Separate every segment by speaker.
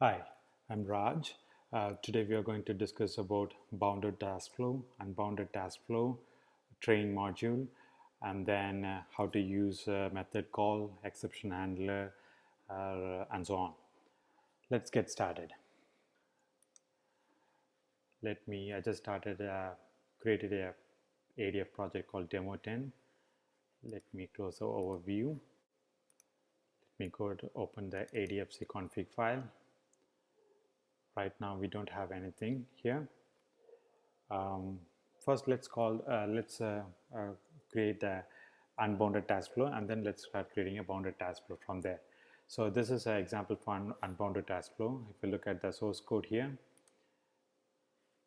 Speaker 1: Hi, I'm Raj. Today we are going to discuss about bounded task flow, unbounded task flow, train module, and then how to use method call, exception handler, and so on. Let's get started. I just created a ADF project called Demo 10. Let me close the overview. Let me go to open the ADFC config file. Right now we don't have anything here. First, let's create the unbounded task flow, and then let's start creating a bounded task flow from there. So this is an example for an unbounded task flow. If you look at the source code here,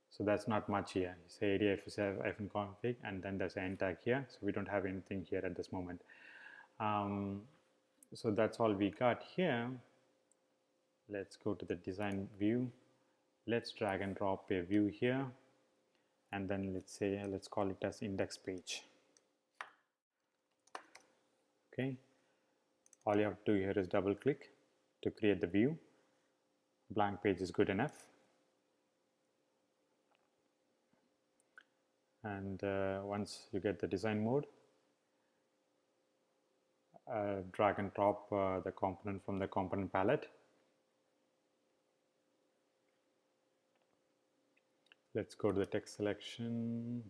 Speaker 1: so that's not much here. Say ADF is config, and then there's an end tag here. So we don't have anything here at this moment. So that's all we got here. Let's go to the design view. Let's drag and drop a view here, and then let's call it as index page. Okay, all you have to do here is double click to create the view. Blank page is good enough. And once you get the design mode, drag and drop the component from the component palette. Let's go to the text selection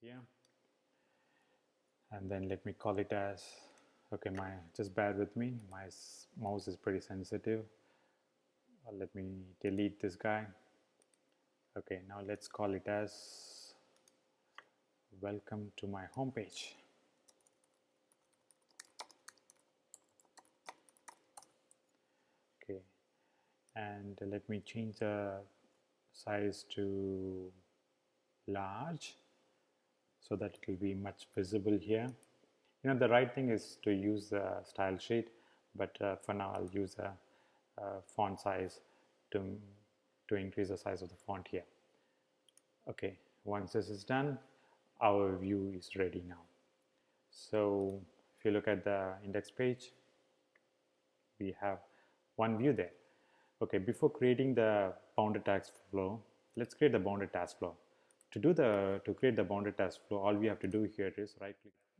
Speaker 1: here, and then let me call it as, okay, just bear with me, my mouse is pretty sensitive. Let me delete this guy. Okay, now let's call it as welcome to my home page. Okay, and let me change the size to large so that it will be much visible here. The right thing is to use the style sheet, but for now I'll use a font size to increase the size of the font here. Okay, once this is done, our view is ready now. So if you look at the index page, we have one view there. Okay, before creating the bounded task flow, let's create the bounded task flow. To create the bounded task flow, all we have to do here is right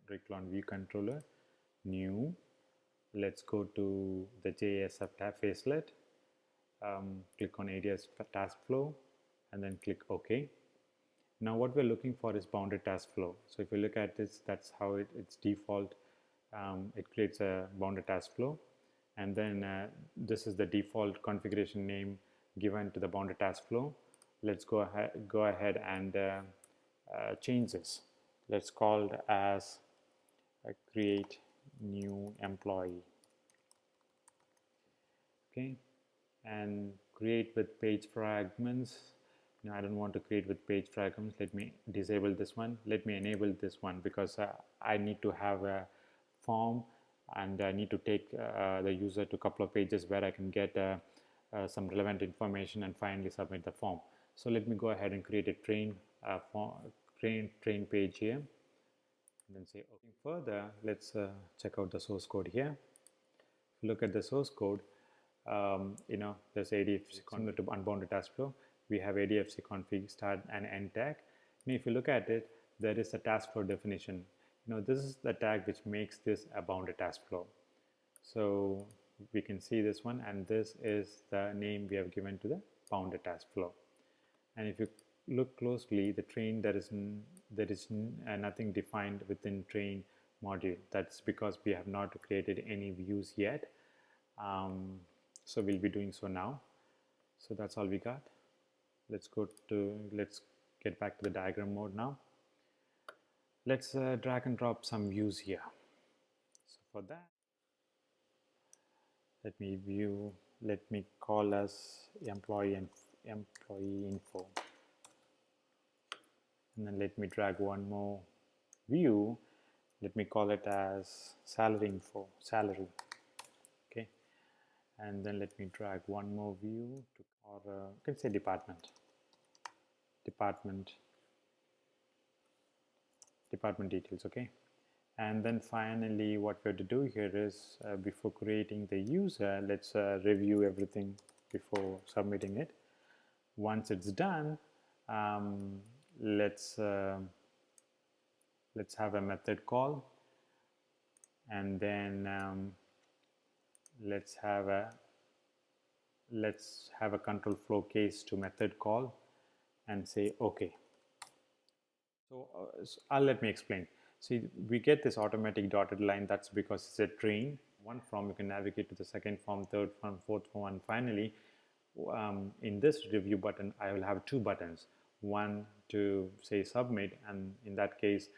Speaker 1: click on view controller, new. Let's go to the JSF tab facelet, click on ADF task flow, and then click OK. Now what we're looking for is bounded task flow. So if you look at this, that's how it's default. It creates a bounded task flow, and then this is the default configuration name given to the bounded task flow. Let's go ahead and change this. Let's call it as create new employee. Okay, and create with page fragments. I don't want to create with page fragments. Let me disable this one. Let me enable this one, because I need to have a form, and I need to take the user to a couple of pages where I can get some relevant information and finally submit the form. So let me go ahead and create a train page here, and then say okay. Further, let's check out the source code here. Look at the source code. There's ADFC config to unbounded task flow. We have ADFC config start and end tag. If you look at it, there is a task flow definition. This is the tag which makes this a bounded task flow. So we can see this one, and this is the name we have given to the bounded task flow. And if you look closely, the train, there is nothing defined within train module. That's because we have not created any views yet. So we'll be doing so now. So that's all we got. Let's get back to the diagram mode now. Let's drag and drop some views here. So for that, let me call as employee info, and then let me drag one more view. Let me call it as salary info, salary. Okay, and then let me drag one more view to, or you can say department details. Okay, And then finally what we have to do here is before creating the user, let's review everything before submitting it. Once it's done, um, let's have a method call, and then let's have a control flow case to method call and say okay. So let me explain. See, we get this automatic dotted line. That's because it's a train. One form you can navigate to the second form, third form, fourth form, and finally in this review button I will have two buttons, one to say submit, and in that case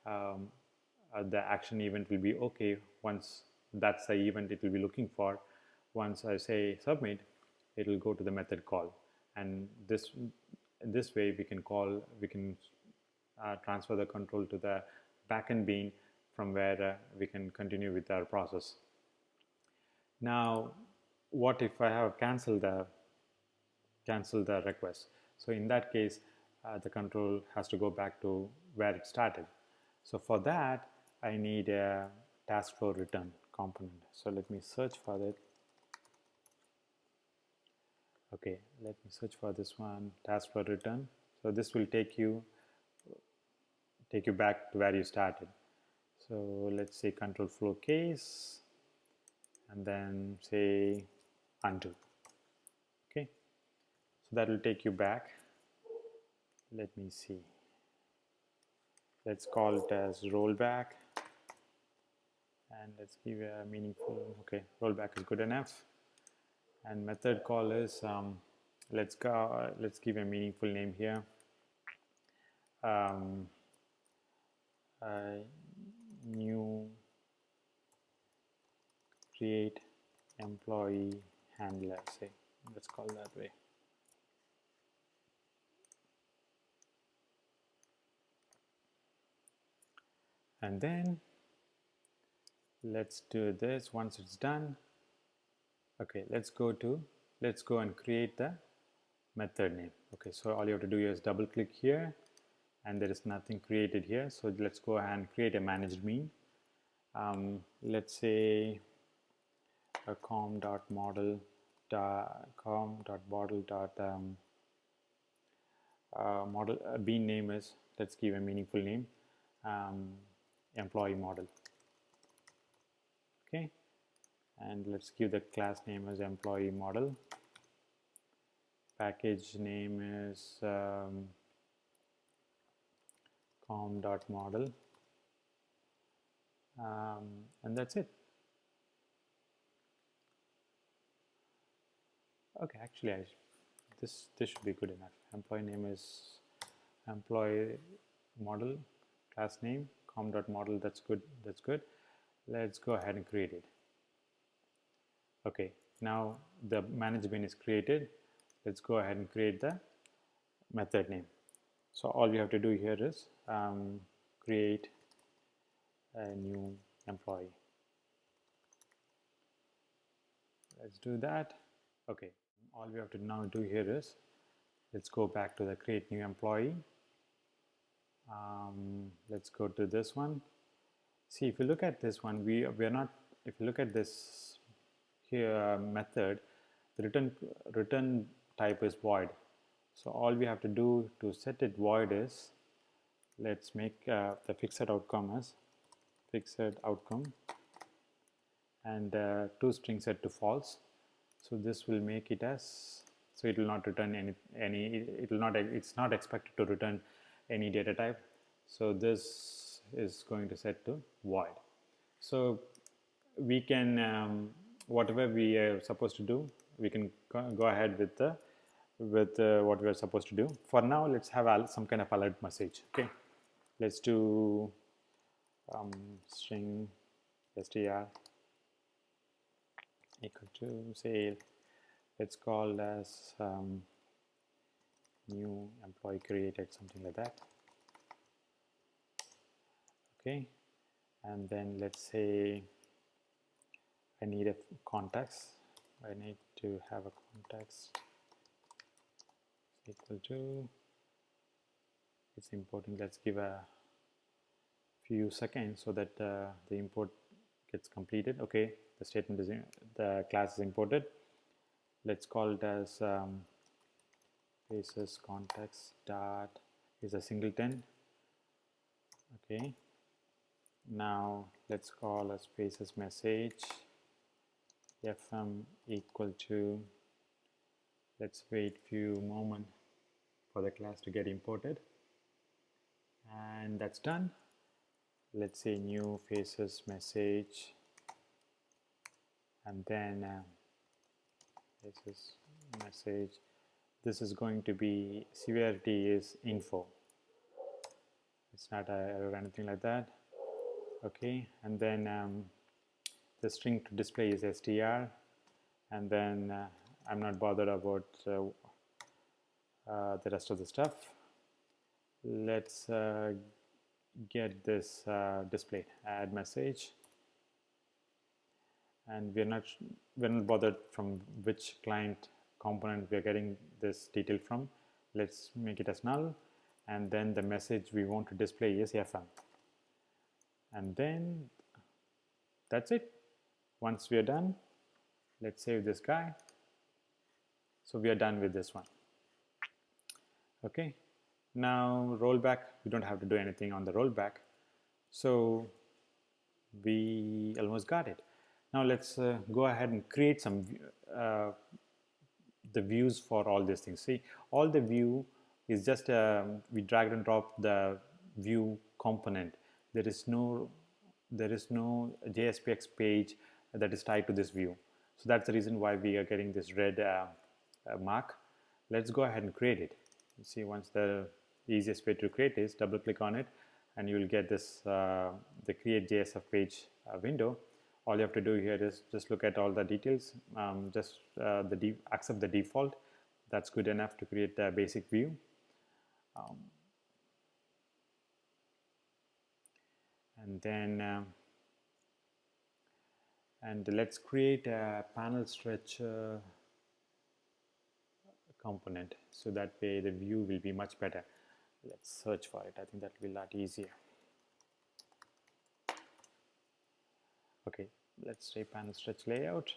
Speaker 1: the action event will be okay. Once that's the event it will be looking for, once I say submit, it will go to the method call, and this way we can transfer the control to the backend bean, from where we can continue with our process. Now what if I have cancelled the request? So in that case the control has to go back to where it started. So for that I need a task flow return component. So let me search for that. Okay, let me search for this one, task flow return. So this will take you back to where you started. So let's say control flow case and then say undo. Okay, so that will take you back. Let me see, let's call it as rollback, and let's give a meaningful, okay, rollback is good enough. And method call is let's give a meaningful name here, new create employee handler, say, let's call that way. And then let's do this. Once it's done, okay, let's go and create the method name. Okay, so all you have to do is double click here, and there is nothing created here. So let's go ahead and create a managed mean. Let's say a com.model model bean name is, let's give a meaningful name, employee model. Okay, and let's give the class name as employee model. Package name is com.model, and that's it. Okay, actually this should be good enough. Employee name is employee model, class name com.model. That's good. Let's go ahead and create it. Okay, now the managed bean is created. Let's go ahead and create the method name. So all we have to do here is create a new employee. Let's do that. Okay, all we have to now do here is, let's go back to the create new employee. Let's go to this one. See, if you look at this one, we are not, if you look at this here method, the return type is void. So all we have to do to set it void is, let's make the fixed outcome as fixed outcome, and toString set to false. So this will make it as, so it will not return any it's not expected to return any data type. So this is going to set to void. So we can whatever we are supposed to do, we can go ahead with what we are supposed to do. For now, let's have some kind of alert message. Okay, let's do string str equal to, say, let's call as new employee created, something like that. Okay, and then let's say I need a context. I need to have a context equal to, it's important, let's give a few seconds so that the import gets completed. Okay, the statement is the class is imported. Let's call it as faces context dot is a singleton. Okay, now let's call as faces message fm equal to, let's wait few moments for the class to get imported, and that's done. Let's say new faces message, and then faces message, this is going to be severity is info, it's not a error or anything like that. Okay, and then the string to display is str, and then I'm not bothered about the rest of the stuff. Let's get this displayed, add message, and we're not bothered from which client component we are getting this detail from. Let's make it as null, and then the message we want to display is fm, and then that's it. Once we are done, let's save this guy. So we are done with this one. Okay, now rollback, we don't have to do anything on the rollback, so we almost got it. Now let's go ahead and create some the views for all these things. See, all the view is just we drag and drop the view component. There is no JSPX page that is tied to this view. So that's the reason why we are getting this red mark. Let's go ahead and create it. See, once the easiest way to create is double click on it, and you will get this the create JSF page window. All you have to do here is just look at all the details, accept the default. That's good enough to create the basic view. And then and let's create a panel stretch component, so that way the view will be much better. Let's search for it. I think that will be a lot easier. Okay, let's say panel stretch layout.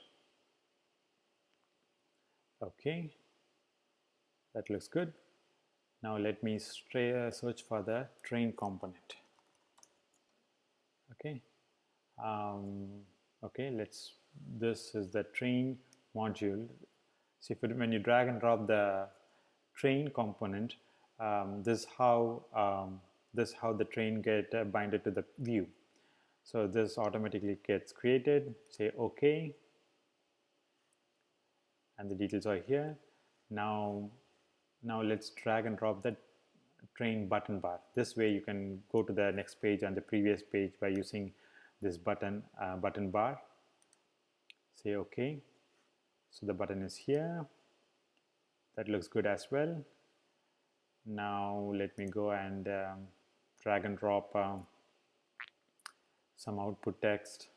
Speaker 1: Okay, that looks good. Now let me search for the train component. Okay, okay, this is the train module. See, when you drag and drop the train component, this is how the train get binded to the view. So this automatically gets created. Say OK, and the details are here. Now let's drag and drop the train button bar. This way you can go to the next page and the previous page by using this button bar. Say OK. So the button is here. That looks good as well. Now let me go and drag and drop some output text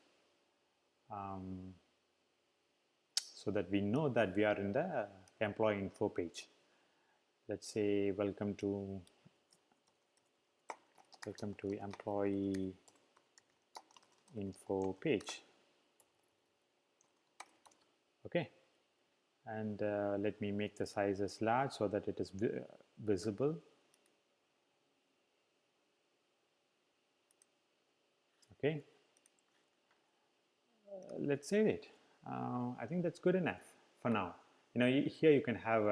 Speaker 1: so that we know that we are in the employee info page. Let's say welcome to employee info page. Okay, and let me make the sizes large so that it is visible. Okay, let's save it. I think that's good enough for now. You know, here you can have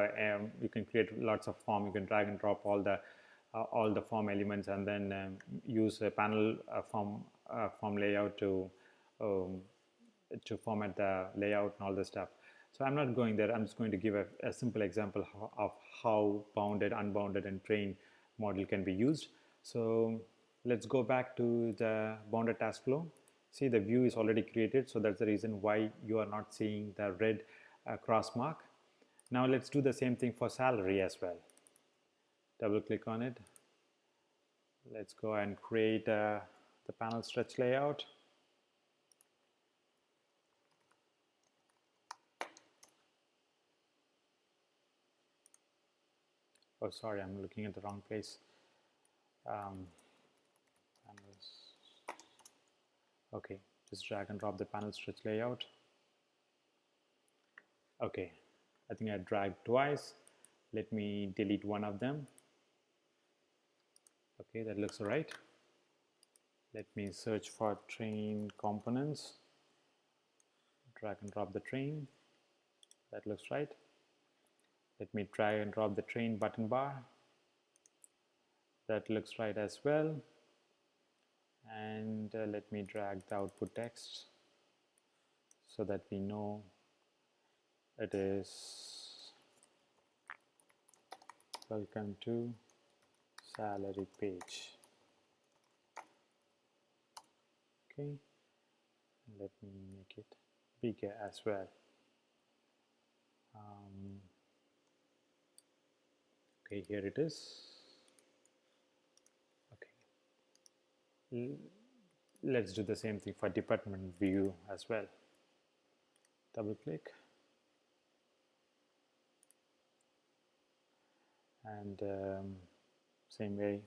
Speaker 1: you can create lots of form. You can drag and drop all the form elements, and then use a panel form layout to format the layout and all this stuff. So I'm not going there. I'm just going to give a simple example of how bounded, unbounded, and train model can be used. So let's go back to the bounded task flow. See, the view is already created, so that's the reason why you are not seeing the red cross mark. Now let's do the same thing for salary as well. Double click on it. Let's go and create the panel stretch layout. Oh, sorry, I'm looking at the wrong place. Panels Okay, just drag and drop the panel stretch layout. Okay, I think I dragged twice. Let me delete one of them. Okay, that looks all right. Let me search for train components. Drag and drop the train. That looks right. Let me drag and drop the train button bar. That looks right as well. And let me drag the output text so that we know it is welcome to salary page. Okay, let me make it bigger as well. Okay, here it is. Okay, let's do the same thing for department view as well. Double click and same way,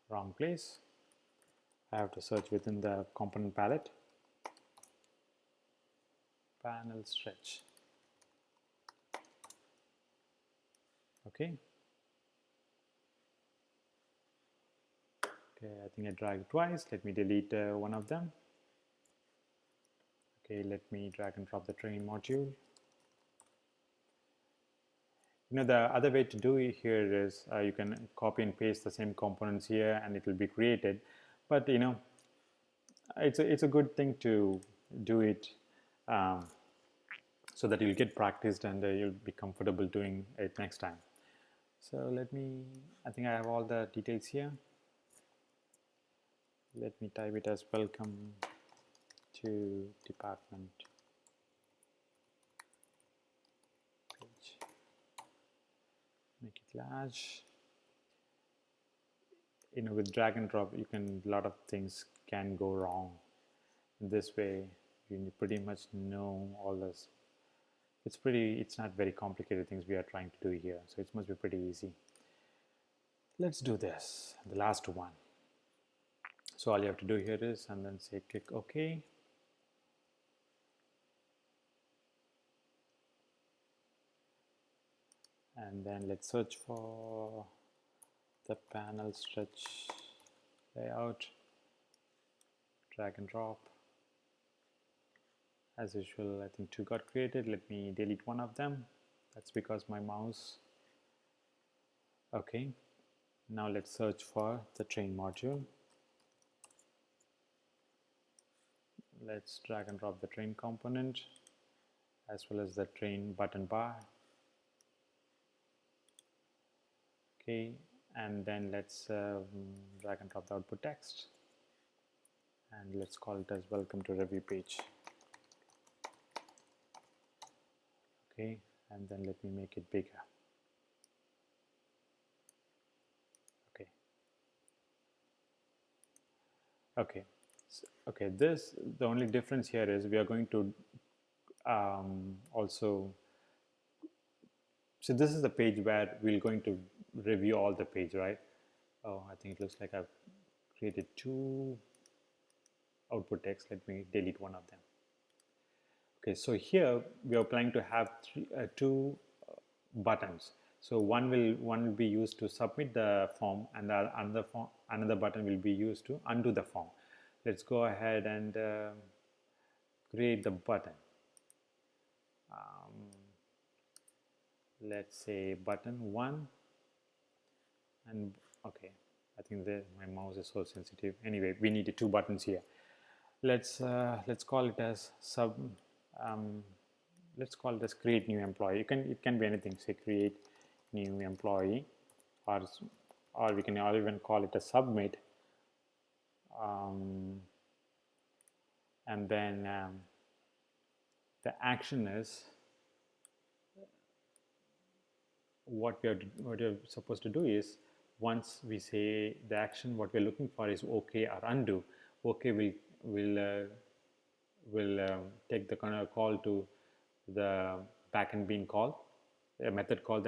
Speaker 1: wrong place. I have to search within the component palette. Panel stretch. Okay. Okay, I think I dragged twice. Let me delete one of them. Okay, let me drag and drop the train module. You know, the other way to do it here is you can copy and paste the same components here and it will be created. But you know, it's a good thing to do it so that you'll get practiced and you'll be comfortable doing it next time. So let me, I think I have all the details here. Let me type it as welcome to department page. Make it large. You know, with drag and drop, you can, a lot of things can go wrong. This way, you pretty much know all this. It's not very complicated things we are trying to do here, so it must be pretty easy. Let's do this, the last one. So all you have to do here is, and then say click OK. And then let's search for the panel stretch layout, drag and drop. As usual, I think two got created. Let me delete one of them. That's because my mouse. Okay, now let's search for the train module. Let's drag and drop the train component as well as the train button bar. Okay, and then let's drag and drop the output text and let's call it as welcome to review page. Okay, and then let me make it bigger. Okay. Okay. So, okay, the only difference here is we are going to also, so this is the page where we're going to review all the page, right? Oh, I think it looks like I've created two output text. Let me delete one of them. Okay, so here we are planning to have two buttons. So one will be used to submit the form, and the another button will be used to undo the form. Let's go ahead and create the button. Let's say button 1, and okay, I think my mouse is so sensitive. Anyway, we needed two buttons here. Let's call it as let's call it as create new employee. It can be anything. Say create new employee, or we can even call it a submit. And then the action is what you're supposed to do is, once we say the action, what we're looking for is OK or undo. OK will take the kind of call to the backend bean call, a method call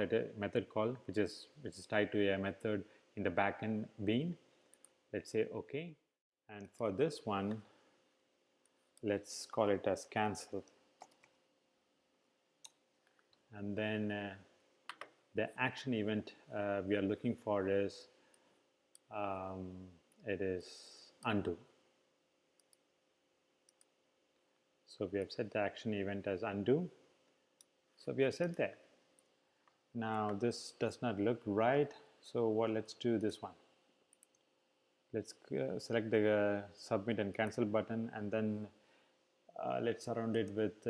Speaker 1: which is tied to a method in the backend bean. Let's say OK. And for this one, let's call it as cancel. And then the action event we are looking for is it is undo. So we have set the action event as undo. So we have set that. Now this does not look right. So let's do this one. Let's select the submit and cancel button, and then let's surround it with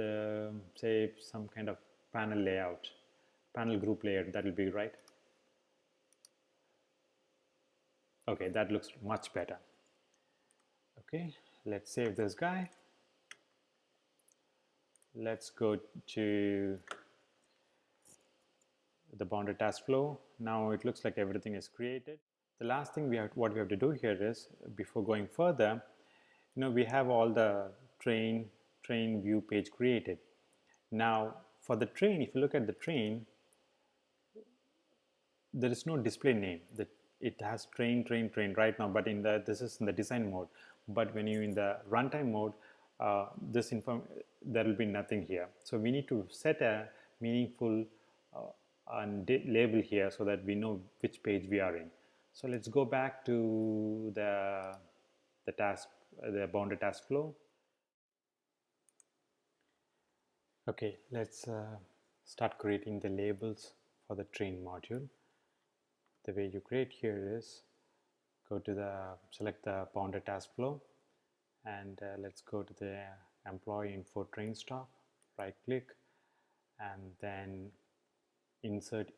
Speaker 1: say some kind of panel layout, panel group layout. That will be right. Okay, that looks much better. Okay, let's save this guy. Let's go to the bounded task flow. Now it looks like everything is created. The last thing what we have to do here is, before going further, we have all the train view page created. Now for the train, if you look at the train, there is no display name. That it has train right now, but this is in the design mode. But when you in the runtime mode, there will be nothing here. So we need to set a meaningful label here so that we know which page we are in. So let's go back to the bounded task flow. Okay, let's start creating the labels for the train module. The way you create here is select the bounded task flow, and let's go to the employee info train stop, right click, and then insert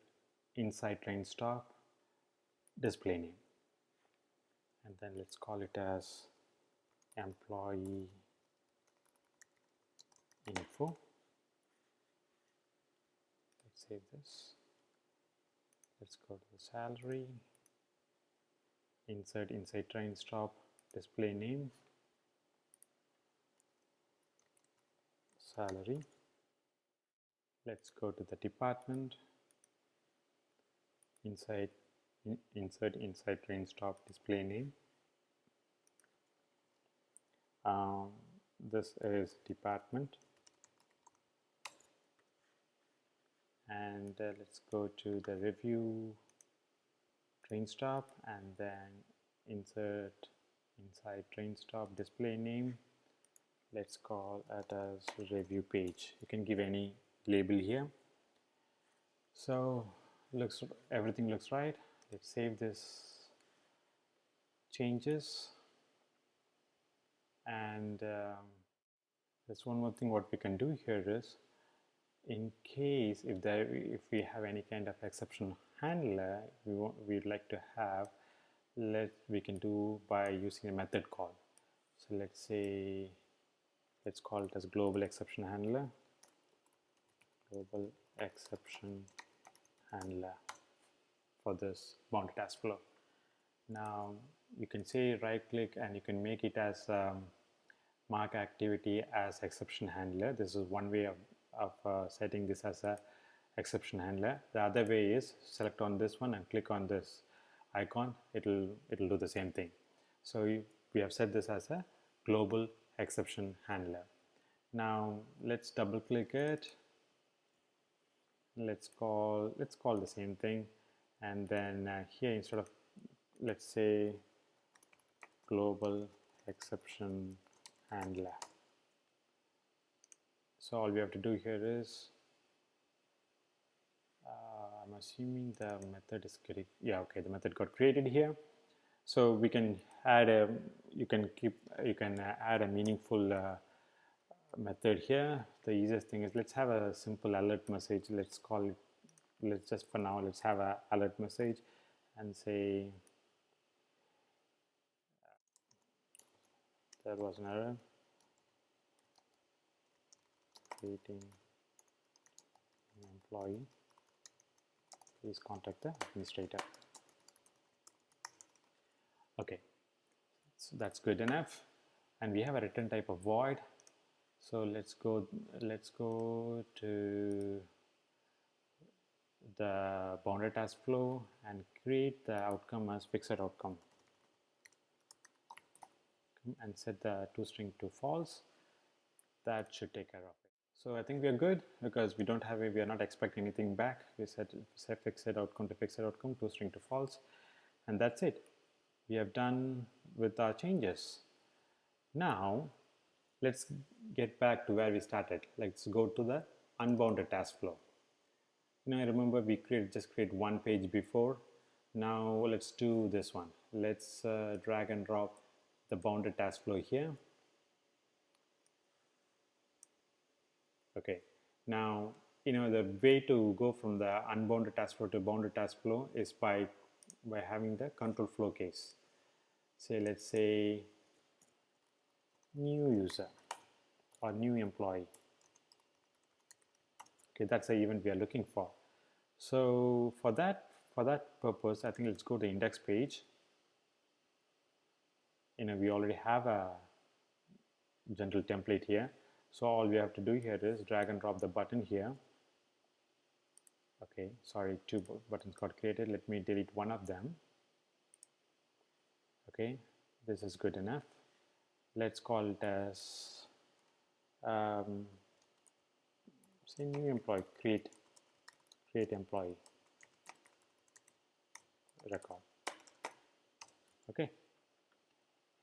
Speaker 1: inside train stop display name, and then let's call it as employee info. Let's save this. Let's go to the salary, insert inside train stop display name, salary. Let's go to the department, insert inside train stop display name. This is department, and let's go to the review train stop, and then insert inside train stop display name. Let's call it as review page. You can give any label here. So everything looks right. Let's save this changes, and there's one more thing what we can do here is, in case if we have any kind of exception handler we'd like to have, we can do by using a method call. So let's call it as global exception handler, for this bounded task flow. Now you can say right click and you can make it as mark activity as exception handler. This is one way of setting this as a exception handler. The other way is select on this one and click on this icon. It'll do the same thing. So we have set this as a global exception handler. Now let's double click it. Let's call the same thing, and then here, instead of, let's say, global exception handler. So all we have to do here is, I'm assuming the method is getting, yeah, okay, the method got created here. So we can add you can add a meaningful method here. The easiest thing is, let's have a simple alert message. Let's just for now, let's have a alert message and say there was an error creating an employee. Please contact the administrator. Okay, so that's good enough, and we have a return type of void. So let's go to the bounded task flow and create the outcome as fixed outcome. and set the toString to false. That should take care of it. So I think we are good because we are not expecting anything back. We set fixed outcome to fixed outcome, toString to false, and that's it. We have done with our changes. Now let's get back to where we started. Let's go to the unbounded task flow. I remember we just create one page before. Now let's do this one. Let's drag and drop the bounded task flow here. Okay, now the way to go from the unbounded task flow to bounded task flow is by having the control flow case. Let's say new user or new employee. Okay, that's the event we are looking for. So for that purpose, I think let's go to index page. We already have a general template here. So all we have to do here is drag and drop the button here. Okay, sorry, two buttons got created. Let me delete one of them. Okay, this is good enough. Let's call it as say new employee, create employee record. Okay,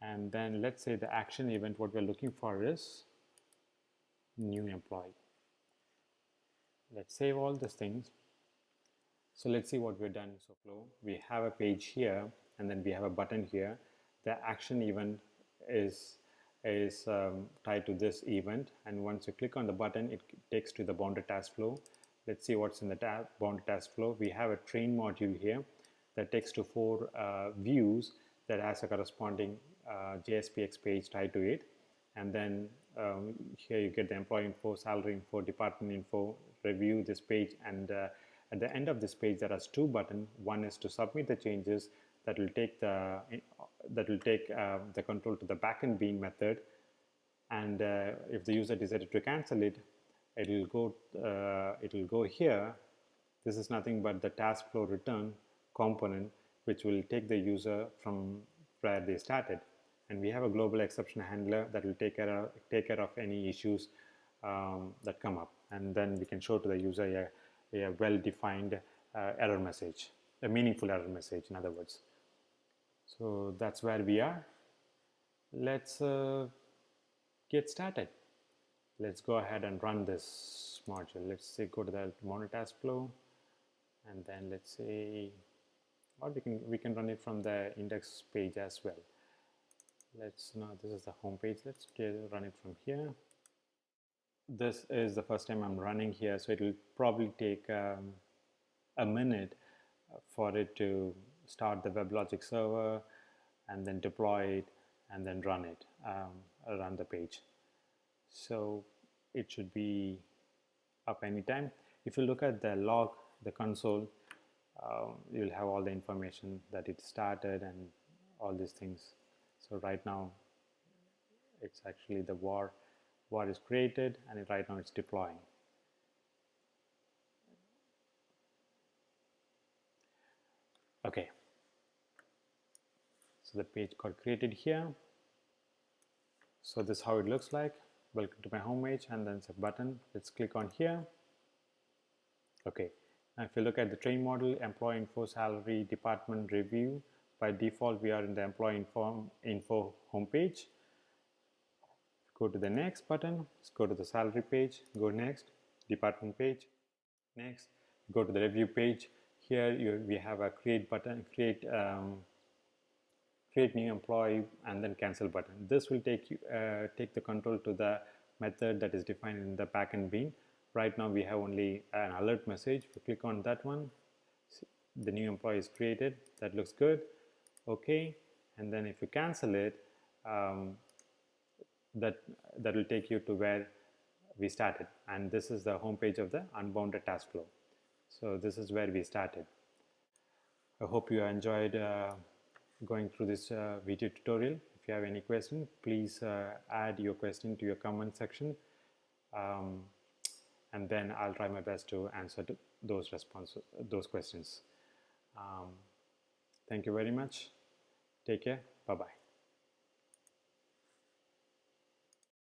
Speaker 1: and then let's say the action event, what we're looking for is new employee. Let's save all these things. So let's see what we've done so far. We have a page here and then we have a button here. The action event is tied to this event, and once you click on the button, it takes to the bounded task flow. Let's see what's in the bounded task flow. We have a train module here that takes to 4 views that has a corresponding JSPX page tied to it, and then here you get the employee info, salary info, department info, review this page, and at the end of this page there are 2 buttons. One is to submit the changes that will take the control to the backend bean method, and if the user decided to cancel it, it will go here. This is nothing but the task flow return component, which will take the user from where they started, and we have a global exception handler that will take care of any issues that come up, and then we can show to the user a well-defined error message, a meaningful error message, in other words. So that's where we are. Let's get started. Let's go ahead and run this module. Let's say go to the monitor task flow, and then let's say, or we can run it from the index page as well. This is the home page. Let's run it from here. This is the first time I'm running here, so it will probably take a minute for it to start the WebLogic server and then deploy it and then run it, run the page. So it should be up anytime. If you look at the log, the console, you'll have all the information that it started and all these things. So right now it's actually the war is created, and right now it's deploying. Okay, so the page got created here. So this is how it looks like. Welcome to my home page, and then it's a button. Let's click on here. Okay, now if you look at the train model, employee info, salary, department, review, by default we are in the employee info home page. Go to the next button. Let's go to the salary page, go next, department page, next, go to the review page. Here we have a create button, create new employee, and then cancel button. This will take the control to the method that is defined in the backend bean. Right now we have only an alert message. If you click on that one, the new employee is created. That looks good. Okay, and then if you cancel it, that will take you to where we started, and this is the home page of the unbounded task flow. So this is where we started. I hope you enjoyed going through this video tutorial. If you have any question, please add your question to your comment section, and then I'll try my best to answer those questions. Thank you very much. Take care. Bye-bye.